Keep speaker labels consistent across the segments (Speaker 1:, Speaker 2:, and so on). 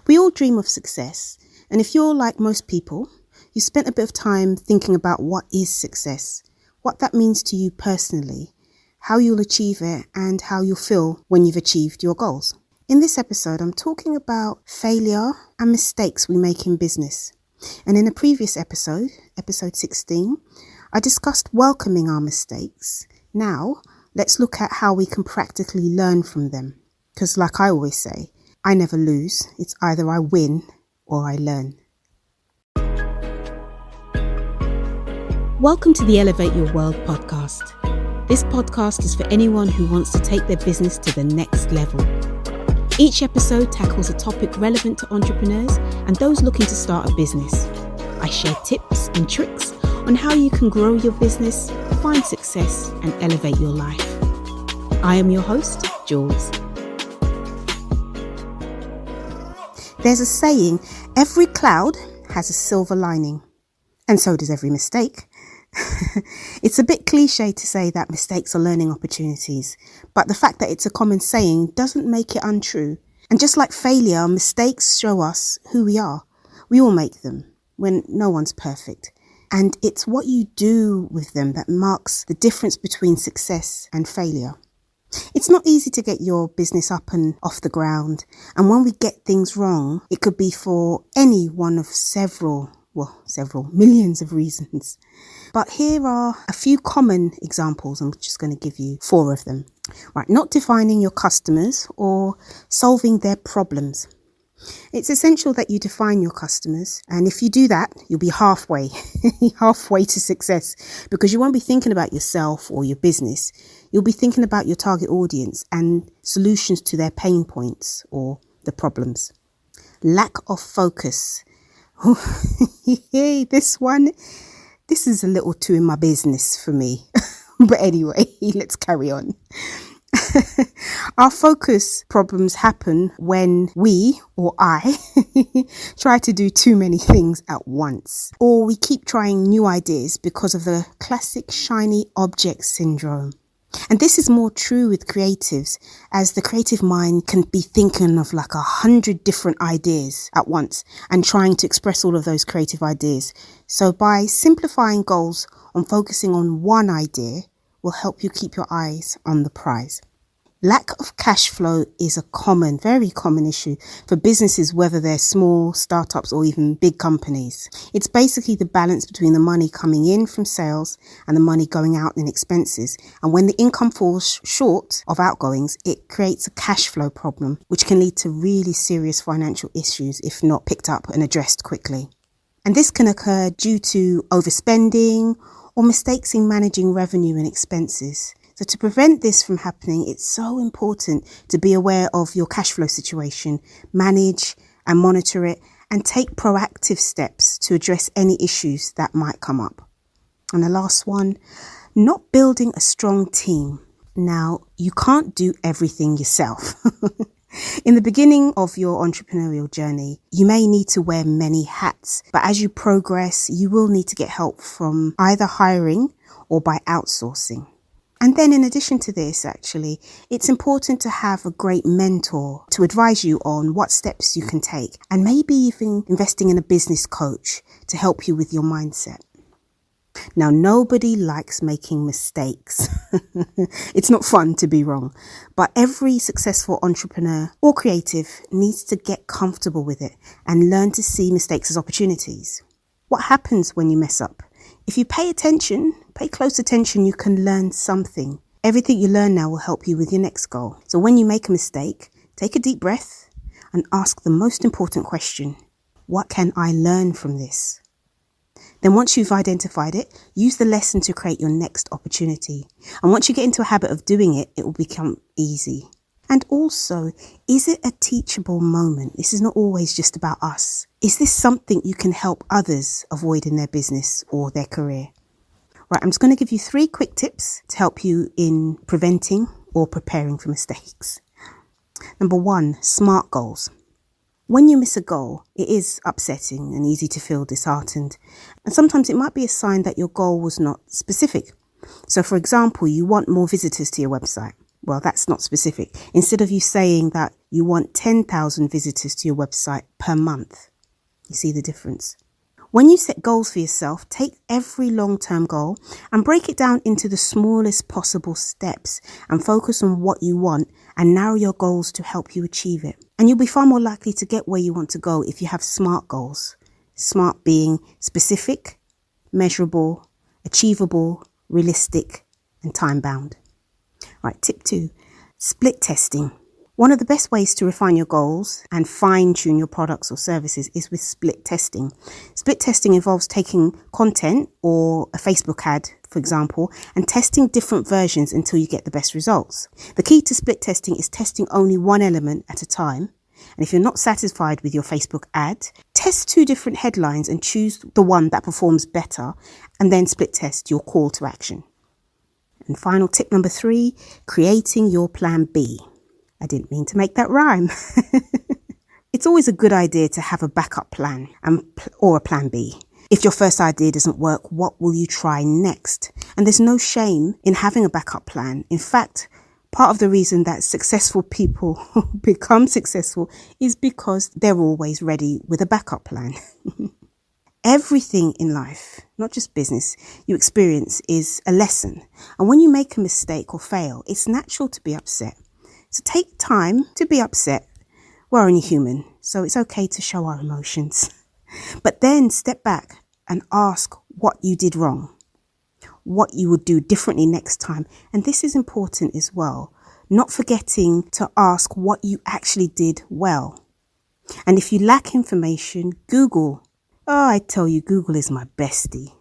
Speaker 1: We all dream of success, and if you're like most people, you spent a bit of time thinking about what is success, what that means to you personally, how you'll achieve it, and how you'll feel when you've achieved your goals. In this episode, I'm talking about failure and mistakes we make in business. And in a previous episode, episode 16, I discussed welcoming our mistakes. Now, let's look at how we can practically learn from them. Because like I always say, I never lose. It's either I win or I learn. Welcome to the Elevate Your World podcast. This podcast is for anyone who wants to take their business to the next level. Each episode tackles a topic relevant to entrepreneurs and those looking to start a business. I share tips and tricks on how you can grow your business, find success, and elevate your life. I am your host, Jules. There's a saying, every cloud has a silver lining, and so does every mistake. It's a bit cliche to say that mistakes are learning opportunities, but the fact that it's a common saying doesn't make it untrue. And just like failure, mistakes show us who we are. We all make them when no one's perfect. And it's what you do with them that marks the difference between success and failure. It's not easy to get your business up and off the ground. And when we get things wrong, it could be for any one of several millions of reasons. But here are a few common examples. I'm just going to give you 4 of them. Right, not defining your customers or solving their problems. It's essential that you define your customers. And if you do that, you'll be halfway to success, because you won't be thinking about yourself or your business. You'll be thinking about your target audience and solutions to their pain points or the problems. Lack of focus. This is a little too in my business for me. But anyway, let's carry on. Our focus problems happen when we, or I, try to do too many things at once. Or we keep trying new ideas because of the classic shiny object syndrome. And this is more true with creatives, as the creative mind can be thinking of like 100 different ideas at once and trying to express all of those creative ideas. So by simplifying goals on focusing on one idea will help you keep your eyes on the prize. Lack of cash flow is a very common issue for businesses, whether they're small, startups, or even big companies. It's basically the balance between the money coming in from sales and the money going out in expenses. And when the income falls short of outgoings, it creates a cash flow problem, which can lead to really serious financial issues if not picked up and addressed quickly. And this can occur due to overspending or mistakes in managing revenue and expenses. So to prevent this from happening, it's so important to be aware of your cash flow situation, manage and monitor it, and take proactive steps to address any issues that might come up. And the last one, not building a strong team. Now, you can't do everything yourself. In the beginning of your entrepreneurial journey, you may need to wear many hats, but as you progress, you will need to get help from either hiring or by outsourcing. And then in addition to this, actually, it's important to have a great mentor to advise you on what steps you can take, and maybe even investing in a business coach to help you with your mindset. Now, nobody likes making mistakes. It's not fun to be wrong, but every successful entrepreneur or creative needs to get comfortable with it and learn to see mistakes as opportunities. What happens when you mess up? If you pay close attention, you can learn something. Everything you learn now will help you with your next goal. So when you make a mistake, take a deep breath and ask the most important question. What can I learn from this? Then once you've identified it, use the lesson to create your next opportunity. And once you get into a habit of doing it, it will become easy. And also, is it a teachable moment? This is not always just about us. Is this something you can help others avoid in their business or their career? Right, I'm just going to give you 3 quick tips to help you in preventing or preparing for mistakes. Number 1, SMART goals. When you miss a goal, it is upsetting and easy to feel disheartened. And sometimes it might be a sign that your goal was not specific. So for example, you want more visitors to your website. Well, that's not specific. Instead of you saying that you want 10,000 visitors to your website per month, you see the difference? When you set goals for yourself, take every long-term goal and break it down into the smallest possible steps and focus on what you want and narrow your goals to help you achieve it. And you'll be far more likely to get where you want to go if you have SMART goals. SMART being specific, measurable, achievable, realistic, and time-bound. Right, tip 2, split testing. One of the best ways to refine your goals and fine-tune your products or services is with split testing. Split testing involves taking content or a Facebook ad, for example, and testing different versions until you get the best results. The key to split testing is testing only one element at a time. And if you're not satisfied with your Facebook ad, test 2 different headlines and choose the one that performs better, and then split test your call to action. And final tip number 3, creating your plan B. I didn't mean to make that rhyme. It's always a good idea to have a backup plan or a plan B. If your first idea doesn't work, what will you try next? And there's no shame in having a backup plan. In fact, part of the reason that successful people become successful is because they're always ready with a backup plan. Everything in life, not just business, you experience is a lesson. And when you make a mistake or fail, it's natural to be upset. So take time to be upset. We're only human, so it's okay to show our emotions. But then step back and ask what you did wrong, what you would do differently next time. And this is important as well, not forgetting to ask what you actually did well. And if you lack information, Google. Oh, I tell you, Google is my bestie.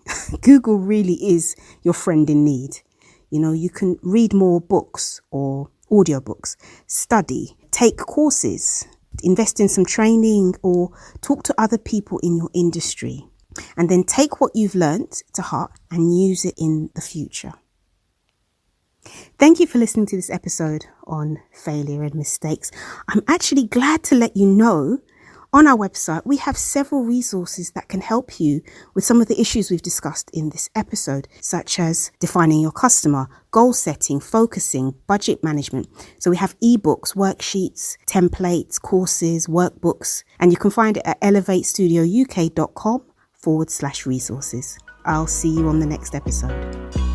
Speaker 1: Google really is your friend in need. You know, you can read more books or audiobooks, study, take courses, invest in some training, or talk to other people in your industry. And then take what you've learned to heart and use it in the future. Thank you for listening to this episode on failure and mistakes. I'm actually glad to let you know on our website, we have several resources that can help you with some of the issues we've discussed in this episode, such as defining your customer, goal setting, focusing, budget management. So we have ebooks, worksheets, templates, courses, workbooks, and you can find it at elevatestudio.uk.com/resources. I'll see you on the next episode.